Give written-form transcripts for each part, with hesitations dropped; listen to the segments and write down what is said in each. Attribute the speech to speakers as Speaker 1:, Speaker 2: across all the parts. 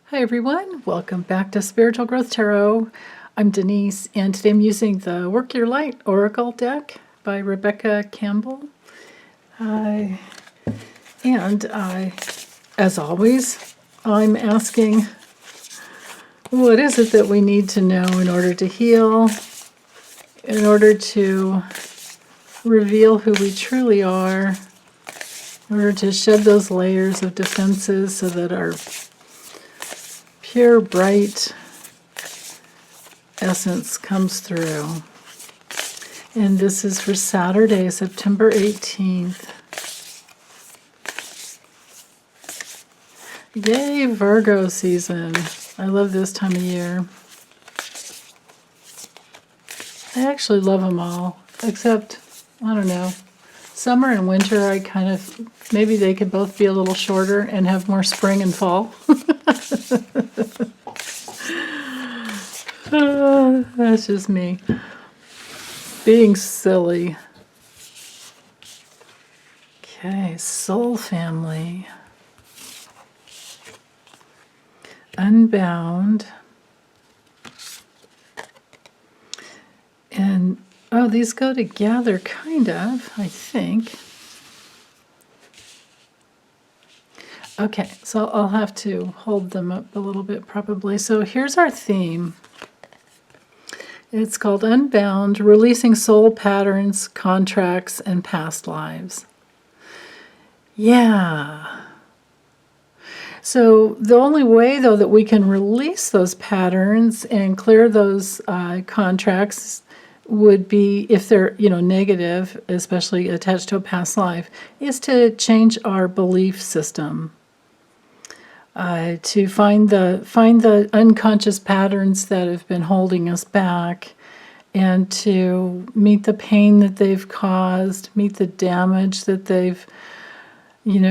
Speaker 1: Hi everyone, welcome back to Spiritual Growth Tarot. I'm Denise, and today I'm using the Work Your Light Oracle deck by Rebecca Campbell. As always, I'm asking, what is it that we need to know in order to heal, in order to reveal who we truly are, in order to shed those layers of defenses so that our pure, bright essence comes through. And this is for Saturday, September 18th. Yay, Virgo season. I love this time of year. I actually love them all, except, I don't know, summer and winter, I kind of, maybe they could both be a little shorter and have more spring and fall. That's just me being silly. Okay, Soul Family. Unbound. And, oh, these go together, kind of, I think. Okay, so I'll have to hold them up a little bit probably. So here's our theme. It's called Unbound, Releasing Soul Patterns, Contracts, and Past Lives. Yeah. So the only way, though, that we can release those patterns and clear those contracts would be, if they're, negative, especially attached to a past life, is to change our belief system. To find the unconscious patterns that have been holding us back, and to meet the pain that they've caused, meet the damage that they've,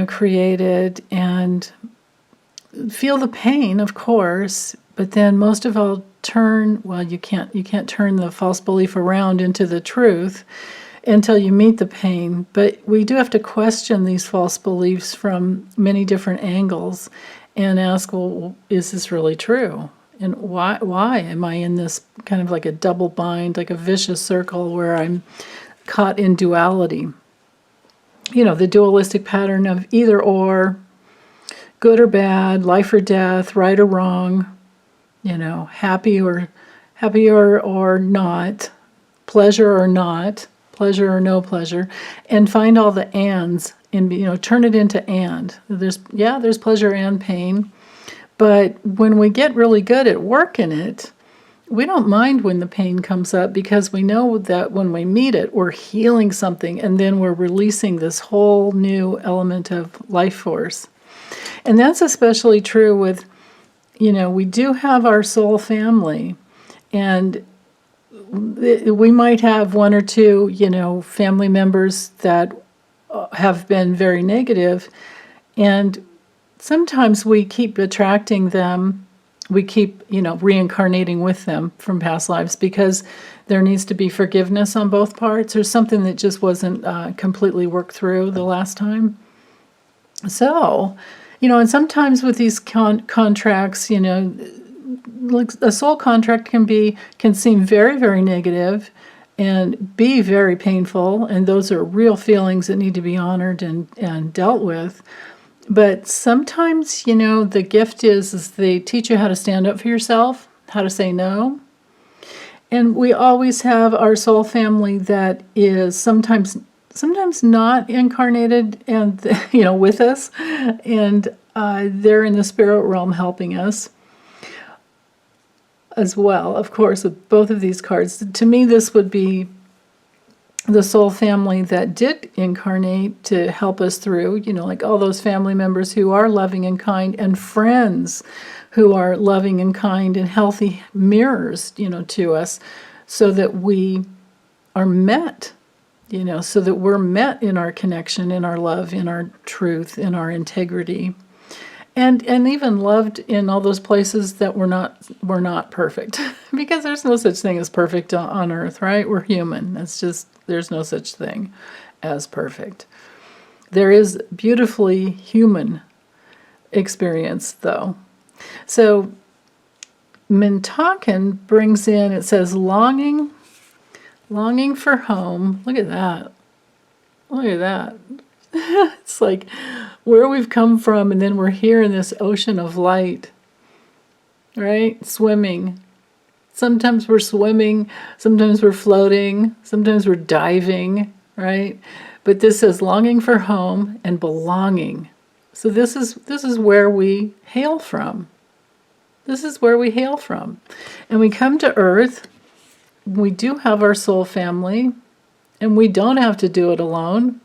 Speaker 1: created, and feel the pain, of course, but then most of all you can't turn the false belief around into the truth until you meet the pain. But we do have to question these false beliefs from many different angles and ask, well, is this really true? And why am I in this kind of like a double bind, like a vicious circle where I'm caught in duality? The dualistic pattern of either or, good or bad, life or death, right or wrong, happy or not, pleasure or not, pleasure or no pleasure, and find all the ands and turn it into and. There's pleasure and pain, but when we get really good at working it, we don't mind when the pain comes up, because we know that when we meet it, we're healing something, and then we're releasing this whole new element of life force. And that's especially true with, we do have our soul family, and we might have one or two, family members that have been very negative, and sometimes we keep attracting them, we keep, reincarnating with them from past lives, because there needs to be forgiveness on both parts, or something that just wasn't completely worked through the last time. So, and sometimes with these contracts, like a soul contract can seem very, very negative and be very painful, and those are real feelings that need to be honored and dealt with. But sometimes, the gift is they teach you how to stand up for yourself, how to say no. And we always have our soul family that is sometimes not incarnated and with us, and they're in the spirit realm helping us as well, of course, with both of these cards. To me, this would be the soul family that did incarnate to help us through, like all those family members who are loving and kind, and friends who are loving and kind and healthy mirrors, to us, so that we are met, so that we're met in our connection, in our love, in our truth, in our integrity. And even loved in all those places that we're not perfect, because there's no such thing as perfect on earth, right? We're human. There's no such thing as perfect. There is beautifully human experience, though, So Mintakan brings in, it says longing for home. Look at that. Look at that. It's like where we've come from, and then we're here in this ocean of light, right? Swimming. Sometimes we're swimming, sometimes we're floating, sometimes we're diving, right? But this says longing for home and belonging. So this is where we hail from. This is where we hail from. And we come to Earth. We do have our soul family, and we don't have to do it alone.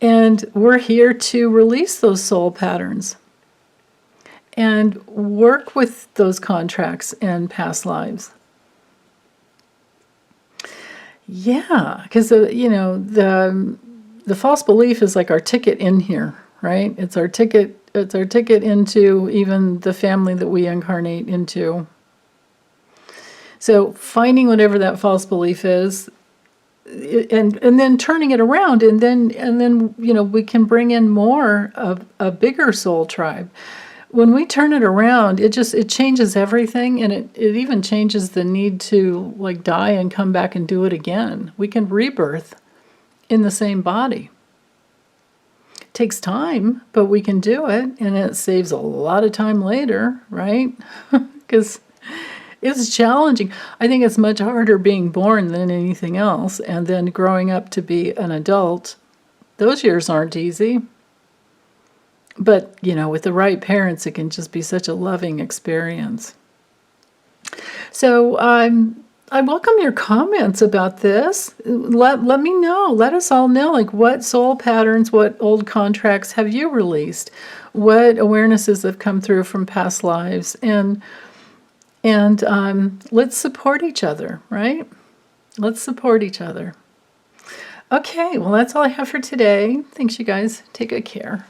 Speaker 1: And we're here to release those soul patterns and work with those contracts and past lives. Yeah, because the false belief is like our ticket in here, right? It's our ticket. It's our ticket into even the family that we incarnate into. So finding whatever that false belief is, and then turning it around, and then we can bring in more of a bigger soul tribe. When we turn it around, it changes everything, and it even changes the need to like die and come back and do it again. We can rebirth in the same body. It takes time, but we can do it, and it saves a lot of time later, right? Because it's challenging. I think it's much harder being born than anything else, and then growing up to be an adult. Those years aren't easy. But, with the right parents, it can just be such a loving experience. So I welcome your comments about this. Let me know. Let us all know, like, what soul patterns, what old contracts have you released? What awarenesses have come through from past lives? And let's support each other, right? Let's support each other. Okay, well, that's all I have for today. Thanks, you guys. Take good care.